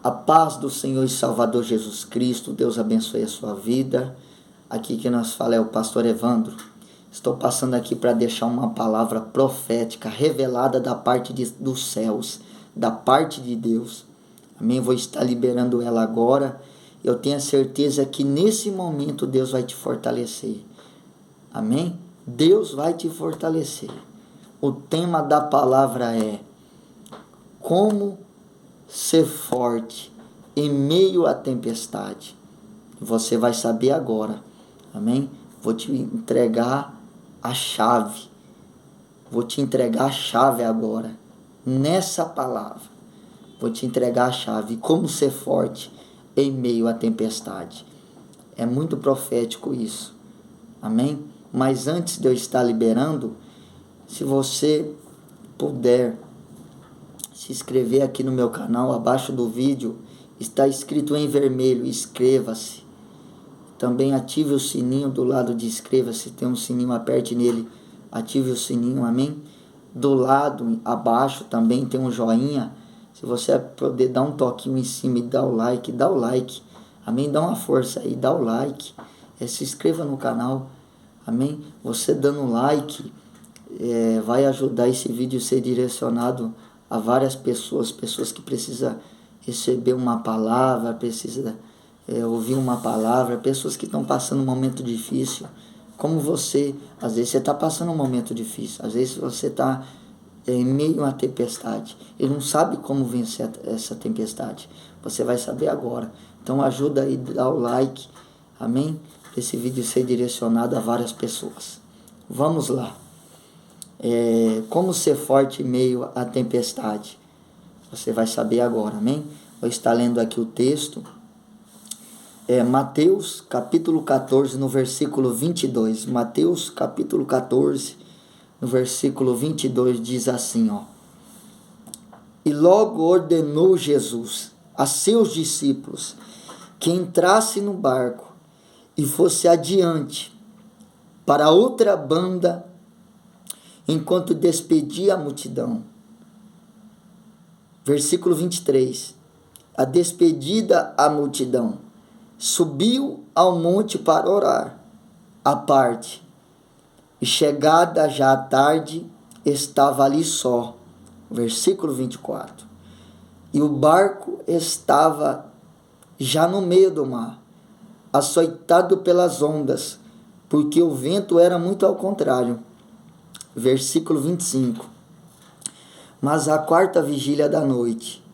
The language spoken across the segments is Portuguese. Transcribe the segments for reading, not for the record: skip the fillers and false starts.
A paz do Senhor e Salvador Jesus Cristo, Deus abençoe a sua vida. Aqui quem nos fala é o pastor Evandro. Estou passando aqui para deixar uma palavra profética, revelada da parte dos céus, da parte de Deus. Amém? Vou estar liberando ela agora. Eu tenho a certeza que nesse momento Deus vai te fortalecer. Amém? Deus vai te fortalecer. O tema da palavra é como ser forte em meio à tempestade. Você vai saber agora. Amém? Vou te entregar a chave. Vou te entregar a chave agora. Nessa palavra. Vou te entregar a chave. Como ser forte em meio à tempestade. É muito profético isso. Amém? Mas antes de eu estar liberando, se você puder se inscrever aqui no meu canal, abaixo do vídeo está escrito em vermelho, inscreva-se. Também ative o sininho do lado de inscreva-se, tem um sininho, aperte nele, ative o sininho, amém? Do lado, abaixo também tem um joinha, se você poder dar um toquinho em cima e dar o like, amém? Dá uma força aí, dá o like, se inscreva no canal, amém? Você dando like, vai ajudar esse vídeo a ser direcionado a várias pessoas que precisam receber uma palavra, precisam ouvir uma palavra, pessoas que estão passando um momento difícil, como você. Às vezes você está passando um momento difícil, às vezes você está em meio a uma tempestade e não sabe como vencer essa tempestade. Você vai saber agora. Então ajuda aí, dá o like, amém? Para esse vídeo ser direcionado a várias pessoas. Vamos lá. Como ser forte em meio à tempestade. Você vai saber agora, amém? Vou estar lendo aqui o texto. Mateus capítulo 14, no versículo 22. Mateus capítulo 14, no versículo 22, diz assim, ó. E logo ordenou Jesus a seus discípulos que entrasse no barco e fosse adiante para outra banda, enquanto despedia a multidão. Versículo 23. A despedida a multidão, subiu ao monte para orar, à parte. E chegada já a tarde, estava ali só. Versículo 24. E o barco estava já no meio do mar, açoitado pelas ondas, porque o vento era muito ao contrário. Versículo 25. Mas à quarta vigília da noite,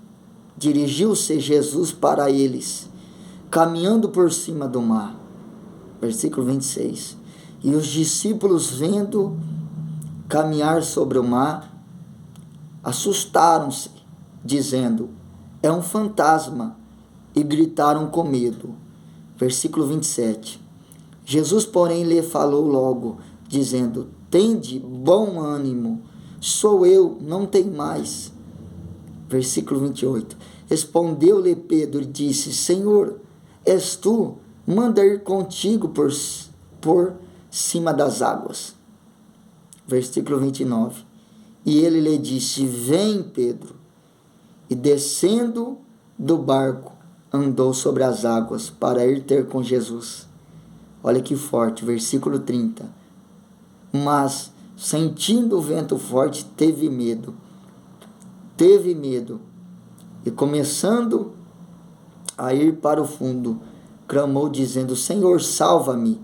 dirigiu-se Jesus para eles, caminhando por cima do mar. Versículo 26. E os discípulos, vendo caminhar sobre o mar, assustaram-se, dizendo, é um fantasma, e gritaram com medo. Versículo 27. Jesus, porém, lhe falou logo, dizendo, tende bom ânimo, sou eu, não tem mais. Versículo 28. Respondeu-lhe Pedro e disse, Senhor, és tu, manda ir contigo por cima das águas. Versículo 29. E ele lhe disse, vem, Pedro. E descendo do barco, andou sobre as águas para ir ter com Jesus. Olha que forte, versículo 30. Mas, sentindo o vento forte, teve medo. E começando a ir para o fundo, clamou dizendo, Senhor, salva-me.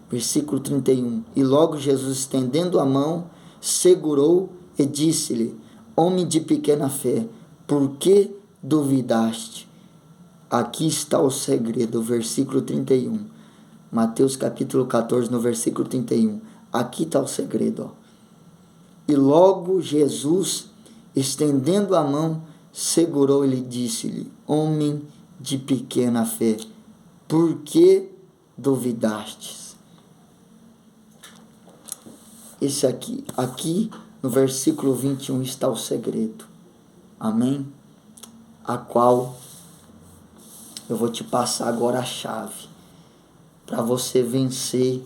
Versículo 31. E logo Jesus, estendendo a mão, segurou e disse-lhe, homem de pequena fé, por que duvidaste? Aqui está o segredo, versículo 31. Mateus capítulo 14, no versículo 31. Aqui está o segredo. Ó. E logo Jesus, estendendo a mão, segurou e lhe disse-lhe, homem de pequena fé, por que duvidastes? Esse aqui no versículo 21 está o segredo. Amém? A qual eu vou te passar agora a chave para você vencer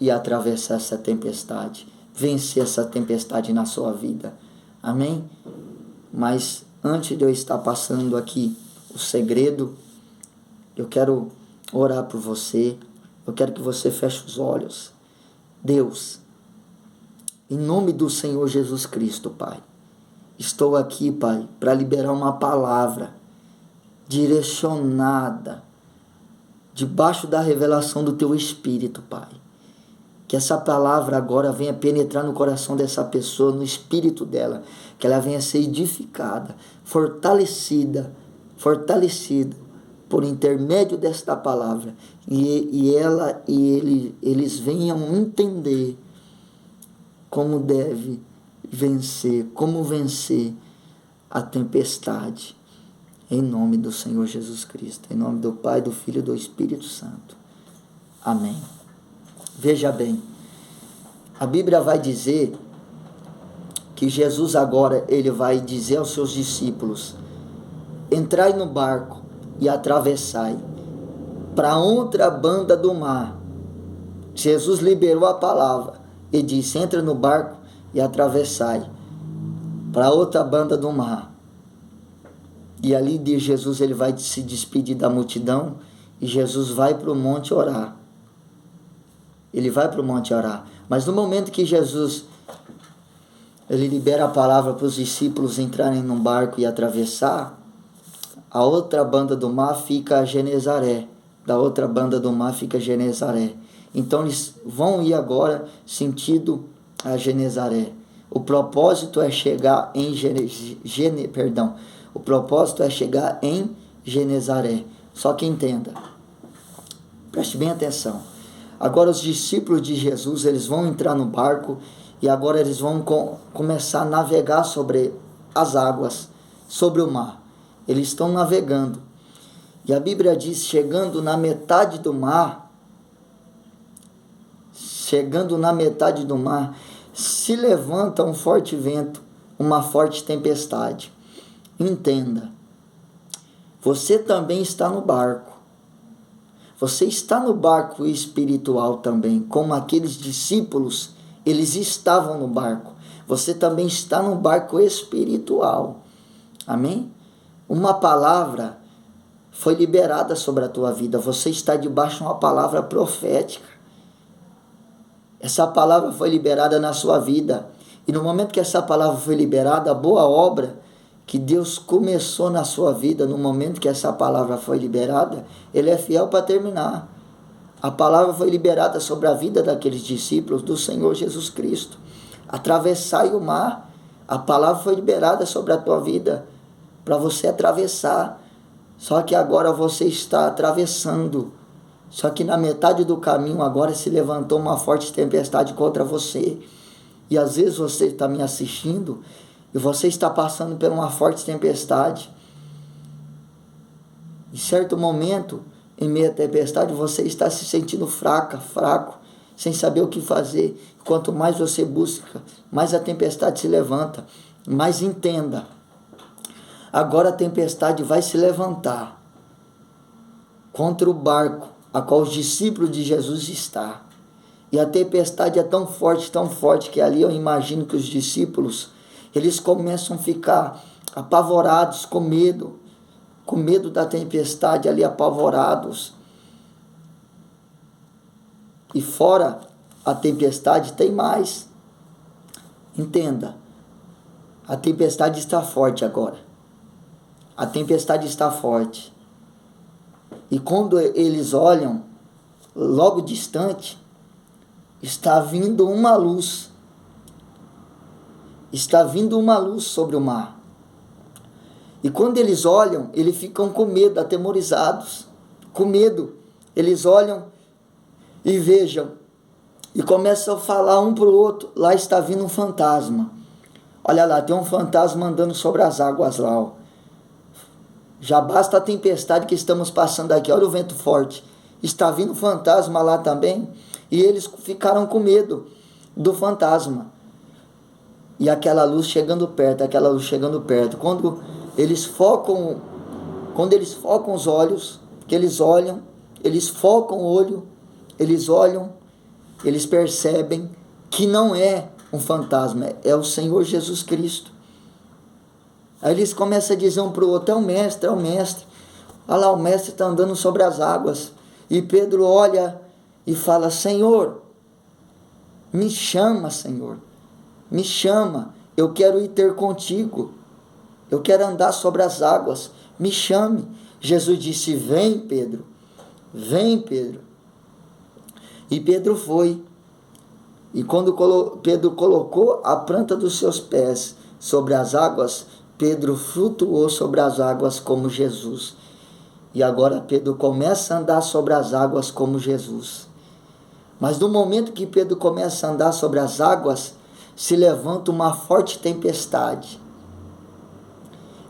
e atravessar essa tempestade. Vencer essa tempestade na sua vida. Amém? Mas antes de eu estar passando aqui o segredo. Eu quero orar por você. Eu quero que você feche os olhos. Deus, em nome do Senhor Jesus Cristo, Pai, estou aqui, Pai, para liberar uma palavra direcionada, debaixo da revelação do Teu Espírito, Pai. Que essa palavra agora venha penetrar no coração dessa pessoa, no espírito dela, que ela venha ser edificada, fortalecida por intermédio desta palavra, e eles venham entender como deve vencer, como vencer a tempestade, em nome do Senhor Jesus Cristo, em nome do Pai, do Filho e do Espírito Santo. Amém. Veja bem, a Bíblia vai dizer que Jesus agora, ele vai dizer aos seus discípulos: entrai no barco e atravessai para outra banda do mar. Jesus liberou a palavra e disse: entra no barco e atravessai para outra banda do mar. E ali de Jesus, ele vai se despedir da multidão e Jesus vai para o monte orar. Ele vai para o monte orar. Mas no momento que Jesus, ele libera a palavra para os discípulos entrarem num barco e atravessar, a outra banda do mar fica Genezaré. Da outra banda do mar fica Genezaré. Então eles vão ir agora sentido a Genezaré. O propósito é chegar em O propósito é chegar em Genezaré. Só que entenda, preste bem atenção. Agora os discípulos de Jesus, eles vão entrar no barco e agora eles vão começar a navegar sobre as águas, sobre o mar. Eles estão navegando. E a Bíblia diz, chegando na metade do mar, se levanta um forte vento, uma forte tempestade. Entenda, você também está no barco. Você está no barco espiritual também, como aqueles discípulos, eles estavam no barco. Você também está no barco espiritual. Amém? Uma palavra foi liberada sobre a tua vida. Você está debaixo de uma palavra profética. Essa palavra foi liberada na sua vida. E no momento que essa palavra foi liberada, a boa obra que Deus começou na sua vida, no momento que essa palavra foi liberada, Ele é fiel para terminar. A palavra foi liberada sobre a vida daqueles discípulos do Senhor Jesus Cristo. Atravessai o mar. A palavra foi liberada sobre a tua vida para você atravessar. Só que agora você está atravessando. Só que na metade do caminho agora se levantou uma forte tempestade contra você. E às vezes você está me assistindo e você está passando por uma forte tempestade. Em certo momento, em meio à tempestade, você está se sentindo fraco, sem saber o que fazer. Quanto mais você busca, mais a tempestade se levanta. Mas entenda, agora a tempestade vai se levantar contra o barco a qual os discípulos de Jesus estão. E a tempestade é tão forte, que ali eu imagino que os discípulos, eles começam a ficar apavorados, com medo da tempestade, ali apavorados. E fora a tempestade tem mais. Entenda, a tempestade está forte agora. A tempestade está forte. E quando eles olham, logo distante, está vindo uma luz. Está vindo uma luz sobre o mar. E quando eles olham, eles ficam com medo, atemorizados. Com medo. Eles olham e vejam. E começam a falar um para o outro. Lá está vindo um fantasma. Olha lá, tem um fantasma andando sobre as águas lá, ó. Já basta a tempestade que estamos passando aqui. Olha o vento forte. Está vindo um fantasma lá também. E eles ficaram com medo do fantasma. E aquela luz chegando perto. Quando eles focam os olhos, que eles olham, eles focam o olho, eles olham, eles percebem que não é um fantasma, é o Senhor Jesus Cristo. Aí eles começam a dizer um para o outro: é o mestre. Olha lá, o mestre está andando sobre as águas. E Pedro olha e fala: Senhor, me chama, Senhor, me chama, eu quero ir ter contigo, eu quero andar sobre as águas, me chame. Jesus disse: vem, Pedro, vem, Pedro. E Pedro foi. E quando Pedro colocou a planta dos seus pés sobre as águas, Pedro flutuou sobre as águas como Jesus. E agora Pedro começa a andar sobre as águas como Jesus. Mas no momento que Pedro começa a andar sobre as águas, se levanta uma forte tempestade.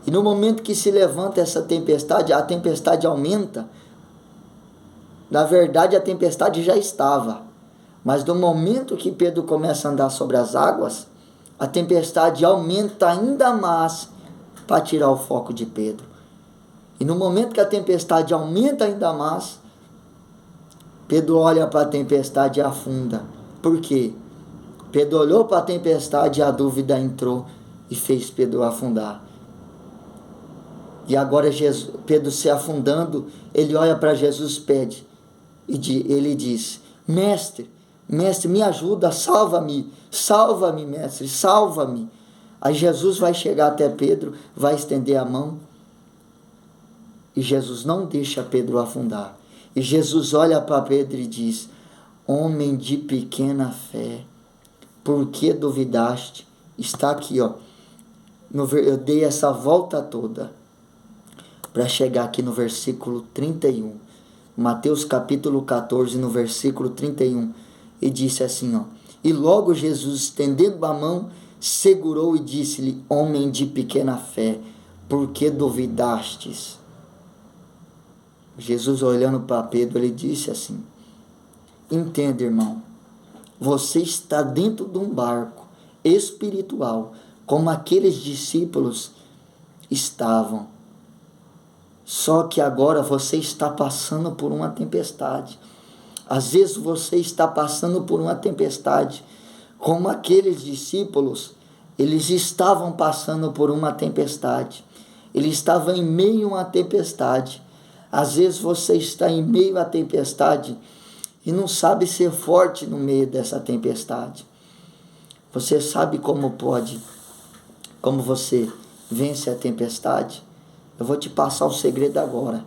E no momento que se levanta essa tempestade, a tempestade aumenta. Na verdade, a tempestade já estava. Mas no momento que Pedro começa a andar sobre as águas, a tempestade aumenta ainda mais para tirar o foco de Pedro. E no momento que a tempestade aumenta ainda mais, Pedro olha para a tempestade e afunda. Por quê? Pedro olhou para a tempestade e a dúvida entrou e fez Pedro afundar. E agora Pedro se afundando, ele olha para Jesus e pede. E ele diz: Mestre, me ajuda, salva-me, mestre, salva-me. Aí Jesus vai chegar até Pedro, vai estender a mão. E Jesus não deixa Pedro afundar. E Jesus olha para Pedro e diz: homem de pequena fé, por que duvidaste? Está aqui, ó. Eu dei essa volta toda para chegar aqui no versículo 31. Mateus capítulo 14, no versículo 31. E disse assim, ó: e logo Jesus, estendendo a mão, segurou e disse-lhe: homem de pequena fé, por que duvidastes? Jesus, olhando para Pedro, ele disse assim: entenda, irmão, você está dentro de um barco espiritual, como aqueles discípulos estavam. Só que agora você está passando por uma tempestade. Às vezes você está passando por uma tempestade, como aqueles discípulos, eles estavam passando por uma tempestade. Eles estavam em meio a uma tempestade. Às vezes você está em meio à tempestade e não sabe ser forte no meio dessa tempestade. Você sabe como você vence a tempestade? Eu vou te passar o segredo agora.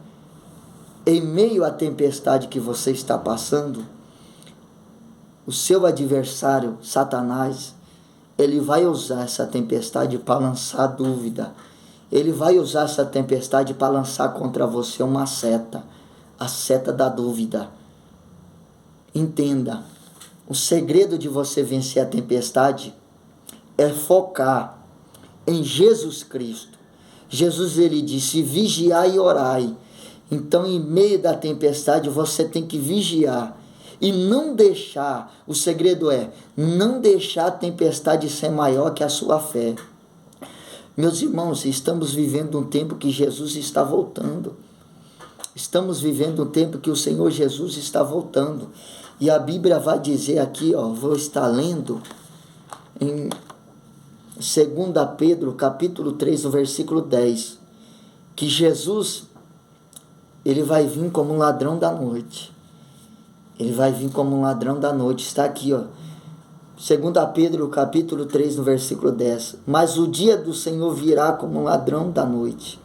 Em meio à tempestade que você está passando, o seu adversário, Satanás, ele vai usar essa tempestade para lançar dúvida. Ele vai usar essa tempestade para lançar contra você uma seta, a seta da dúvida. Entenda, o segredo de você vencer a tempestade é focar em Jesus Cristo. Jesus, ele disse: vigiai e orai. Então, em meio da tempestade, você tem que vigiar e não deixar, o segredo é não deixar a tempestade ser maior que a sua fé. Meus irmãos, estamos vivendo um tempo que Jesus está voltando. Estamos vivendo um tempo que o Senhor Jesus está voltando. E a Bíblia vai dizer aqui, ó, vou estar lendo em 2 Pedro, capítulo 3, no versículo 10, que Jesus, ele vai vir como um ladrão da noite. Ele vai vir como um ladrão da noite. Está aqui, ó. 2 Pedro, capítulo 3, no versículo 10. Mas o dia do Senhor virá como um ladrão da noite,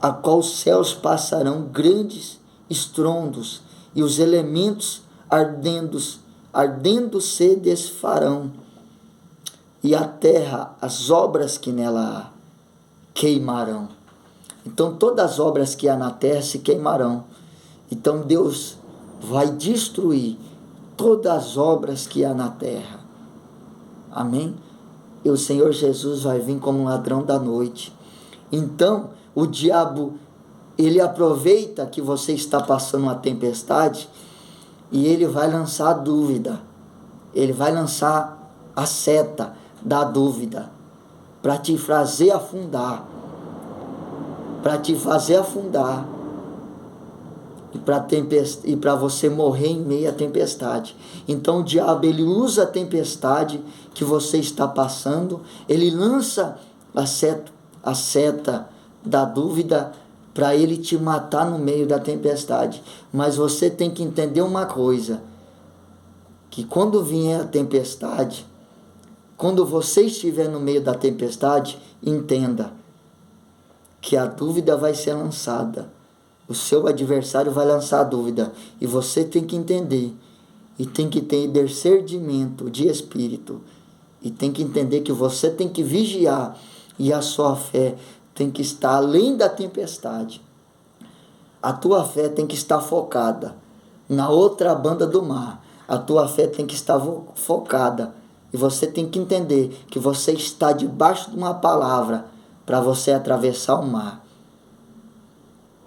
a qual os céus passarão grandes estrondos, e os elementos ardendo se desfarão, e a terra, as obras que nela há, queimarão. Então todas as obras que há na terra se queimarão. Então Deus vai destruir todas as obras que há na terra. Amém? E o Senhor Jesus vai vir como um ladrão da noite. Então o diabo, ele aproveita que você está passando uma tempestade e ele vai lançar a dúvida. Ele vai lançar a seta da dúvida para te fazer afundar. Para te fazer afundar. E para você morrer em meio à tempestade. Então o diabo, ele usa a tempestade que você está passando, ele lança a seta da dúvida para ele te matar no meio da tempestade. Mas você tem que entender uma coisa, que quando vier a tempestade, quando você estiver no meio da tempestade, entenda que a dúvida vai ser lançada. O seu adversário vai lançar a dúvida. E você tem que entender. E tem que ter discernimento de espírito. E tem que entender que você tem que vigiar. E a sua fé tem que estar além da tempestade. A tua fé tem que estar focada na outra banda do mar. A tua fé tem que estar focada. E você tem que entender que você está debaixo de uma palavra para você atravessar o mar.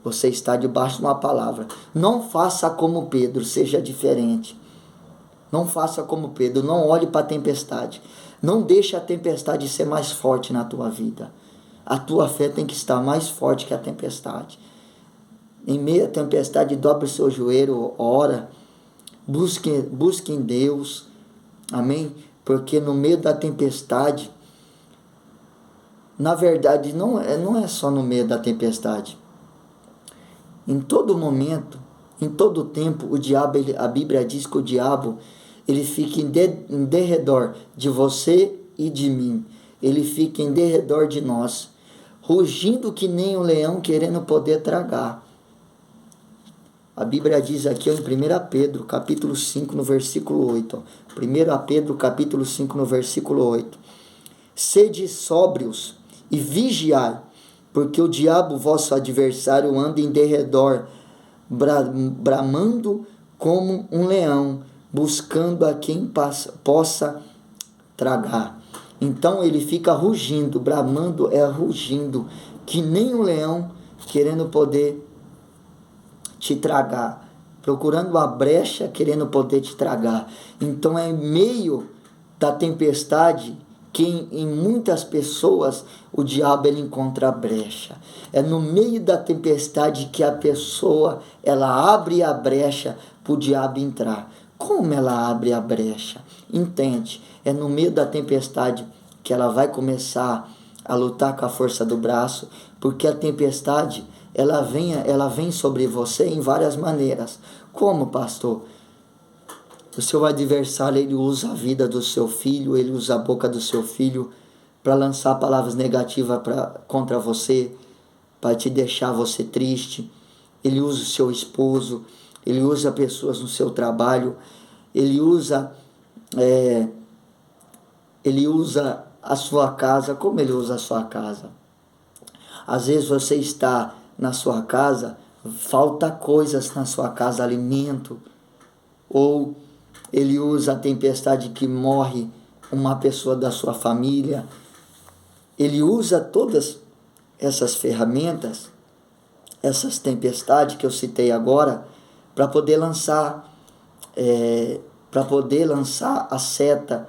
Você está debaixo de uma palavra. Não faça como Pedro, seja diferente. Não faça como Pedro, não olhe para a tempestade. Não deixe a tempestade ser mais forte na tua vida. A tua fé tem que estar mais forte que a tempestade. Em meio à tempestade, dobre o seu joelho, ora, busque em Deus. Amém? Porque no meio da tempestade, na verdade, não é só no meio da tempestade. Em todo momento, em todo tempo, o diabo, a Bíblia diz que o diabo, ele fica em derredor de você e de mim. Ele fica em derredor de nós, rugindo que nem um leão querendo poder tragar. A Bíblia diz aqui em 1 Pedro, capítulo 5, no versículo 8. 1 Pedro, capítulo 5, no versículo 8. Sede sóbrios e vigiai, porque o diabo, vosso adversário, anda em derredor, bramando como um leão, buscando a quem possa tragar. Então ele fica rugindo, bramando rugindo, que nem um leão querendo poder te tragar, procurando uma brecha, querendo poder te tragar. Então é em meio da tempestade que em muitas pessoas o diabo ele encontra a brecha. É no meio da tempestade que a pessoa ela abre a brecha para o diabo entrar. Como ela abre a brecha? Entende? É no meio da tempestade que ela vai começar a lutar com a força do braço, porque a tempestade ela vem sobre você em várias maneiras. Como, pastor? O seu adversário, ele usa a vida do seu filho, ele usa a boca do seu filho para lançar palavras negativas contra você, para te deixar você triste. Ele usa o seu esposo, ele usa pessoas no seu trabalho, ele usa a sua casa. Como ele usa a sua casa? Às vezes você está na sua casa, falta coisas na sua casa, alimento, ou ele usa a tempestade que morre uma pessoa da sua família. Ele usa todas essas ferramentas, essas tempestades que eu citei agora, para poder lançar a seta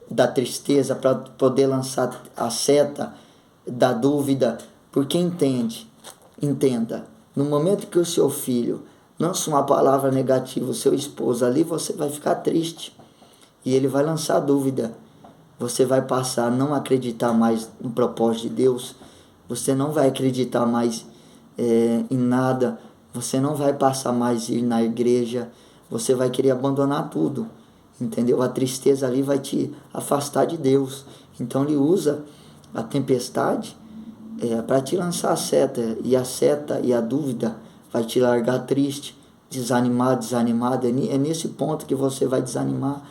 da tristeza, para poder lançar a seta da dúvida. Porque entenda, no momento que o seu filho lança uma palavra negativa, o seu esposo ali, você vai ficar triste. E ele vai lançar dúvida. Você vai passar a não acreditar mais no propósito de Deus. Você não vai acreditar mais em nada. Você não vai passar mais a ir na igreja. Você vai querer abandonar tudo. Entendeu? A tristeza ali vai te afastar de Deus. Então ele usa a tempestade para te lançar a seta. E a seta e a dúvida vai te largar triste, desanimado. É nesse ponto que você vai desanimar.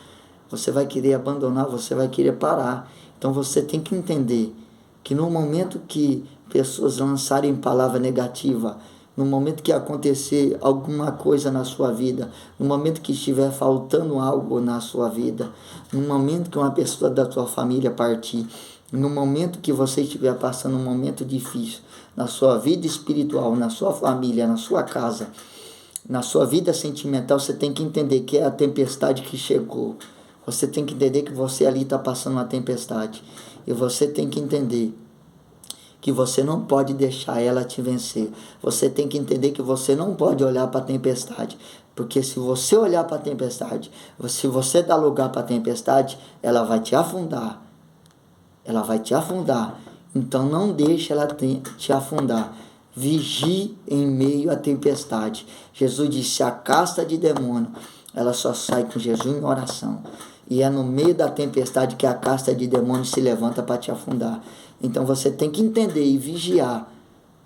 Você vai querer abandonar, você vai querer parar. Então você tem que entender que no momento que pessoas lançarem palavra negativa, no momento que acontecer alguma coisa na sua vida, no momento que estiver faltando algo na sua vida, no momento que uma pessoa da sua família partir, no momento que você estiver passando um momento difícil na sua vida espiritual, na sua família, na sua casa, na sua vida sentimental, você tem que entender que é a tempestade que chegou. Você tem que entender que você ali está passando uma tempestade. E você tem que entender que você não pode deixar ela te vencer. Você tem que entender que você não pode olhar para a tempestade. Porque se você olhar para a tempestade, se você dar lugar para a tempestade, ela vai te afundar. Ela vai te afundar. Então não deixe ela te afundar. Vigie em meio à tempestade. Jesus disse: a casta de demônio, ela só sai com jejum e oração. E é no meio da tempestade que a casta de demônio se levanta para te afundar. Então você tem que entender e vigiar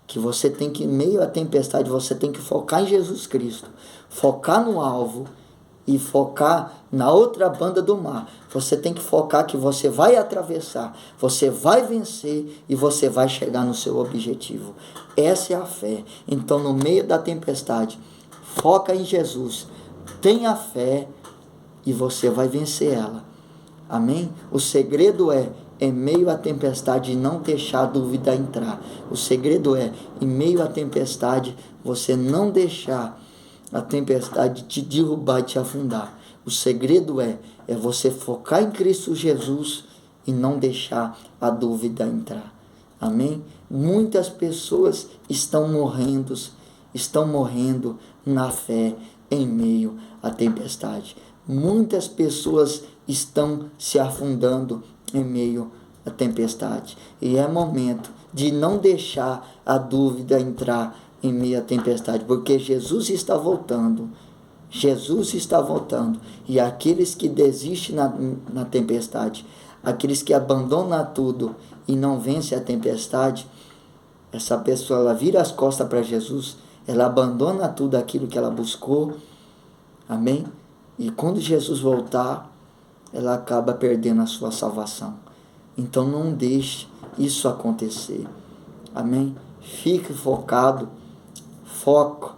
que você tem que, em meio à tempestade, você tem que focar em Jesus Cristo, focar no alvo e focar na outra banda do mar. Você tem que focar que você vai atravessar, você vai vencer e você vai chegar no seu objetivo. Essa é a fé. Então, no meio da tempestade, foca em Jesus, tenha fé e você vai vencer ela. Amém? O segredo é, em meio à tempestade, não deixar a dúvida entrar. O segredo é, em meio à tempestade, você não deixar a tempestade te derrubar e te afundar. O segredo é você focar em Cristo Jesus e não deixar a dúvida entrar. Amém? Muitas pessoas estão morrendo na fé em meio à tempestade. Muitas pessoas estão se afundando em meio à tempestade. E é momento de não deixar a dúvida entrar em meio à tempestade, porque Jesus está voltando. Jesus está voltando. E aqueles que desistem na tempestade, aqueles que abandonam tudo e não vencem a tempestade, essa pessoa, ela vira as costas para Jesus, ela abandona tudo aquilo que ela buscou. Amém? E quando Jesus voltar, ela acaba perdendo a sua salvação. Então não deixe isso acontecer. Amém? Fique focado, foca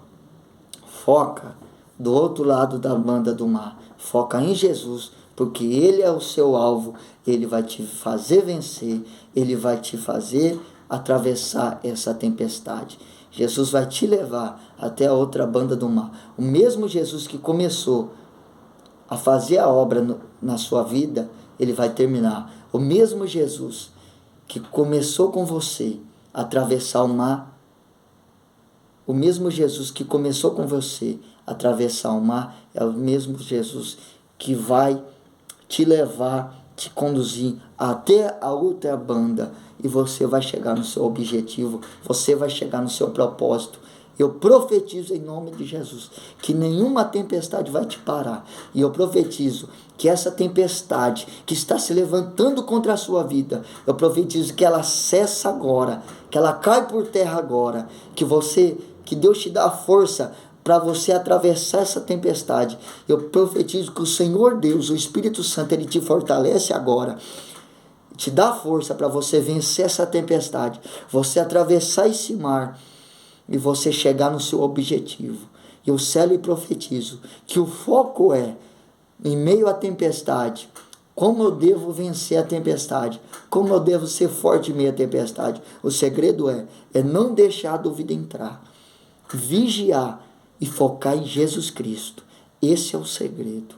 do outro lado da banda do mar. Foca em Jesus, porque Ele é o seu alvo. Ele vai te fazer vencer, Ele vai te fazer atravessar essa tempestade. Jesus vai te levar até a outra banda do mar. O mesmo Jesus que começou a fazer a obra na sua vida, Ele vai terminar. O mesmo Jesus que começou com você a atravessar o mar, o mesmo Jesus que começou com você a atravessar o mar, é o mesmo Jesus que vai te levar, te conduzir até a outra banda, e você vai chegar no seu objetivo, você vai chegar no seu propósito. Eu profetizo em nome de Jesus que nenhuma tempestade vai te parar. E eu profetizo que essa tempestade que está se levantando contra a sua vida, eu profetizo que ela cessa agora, que ela cai por terra agora, que Deus te dá a força para você atravessar essa tempestade. Eu profetizo que o Senhor Deus, o Espírito Santo, Ele te fortalece agora, te dá força para você vencer essa tempestade, você atravessar esse mar e você chegar no seu objetivo. Eu selo e profetizo que o foco é, em meio à tempestade, como eu devo vencer a tempestade, como eu devo ser forte em meio à tempestade. O segredo é não deixar a dúvida entrar, vigiar e focar em Jesus Cristo. Esse é o segredo.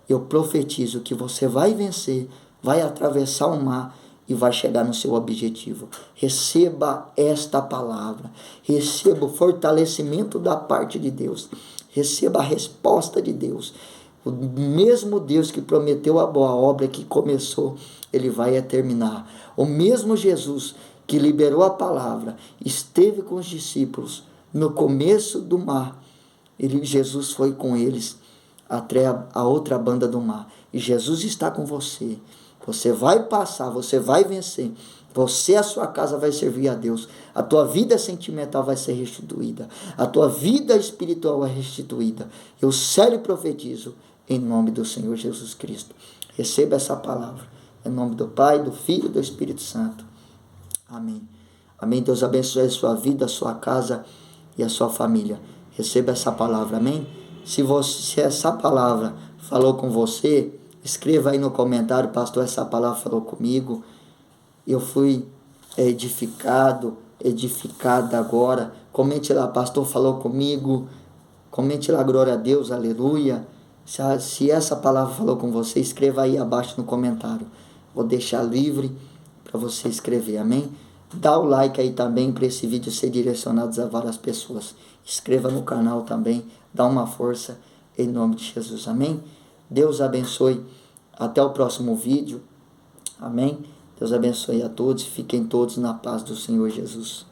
Eu profetizo que você vai vencer, vai atravessar o mar e vai chegar no seu objetivo. Receba esta palavra, receba o fortalecimento da parte de Deus, receba a resposta de Deus. O mesmo Deus que prometeu a boa obra que começou, Ele vai terminar. O mesmo Jesus que liberou a palavra, esteve com os discípulos no começo do mar, Jesus foi com eles até a outra banda do mar. E Jesus está com você. Você vai passar, você vai vencer. Você, a sua casa vai servir a Deus. A tua vida sentimental vai ser restituída. A tua vida espiritual é restituída. Eu sério profetizo em nome do Senhor Jesus Cristo. Receba essa palavra. Em nome do Pai, do Filho e do Espírito Santo. Amém. Amém. Deus abençoe a sua vida, a sua casa e a sua família. Receba essa palavra. Amém. Se essa palavra falou com você, escreva aí no comentário: pastor, essa palavra falou comigo, eu fui edificada agora. Comente lá: pastor, falou comigo. Comente lá: glória a Deus, aleluia. Se essa palavra falou com você, escreva aí abaixo no comentário. Vou deixar livre para você escrever, amém? Dá o like aí também para esse vídeo ser direcionado a várias pessoas. Inscreva no canal também, dá uma força em nome de Jesus, amém? Deus abençoe. Até o próximo vídeo. Amém? Deus abençoe a todos. Fiquem todos na paz do Senhor Jesus.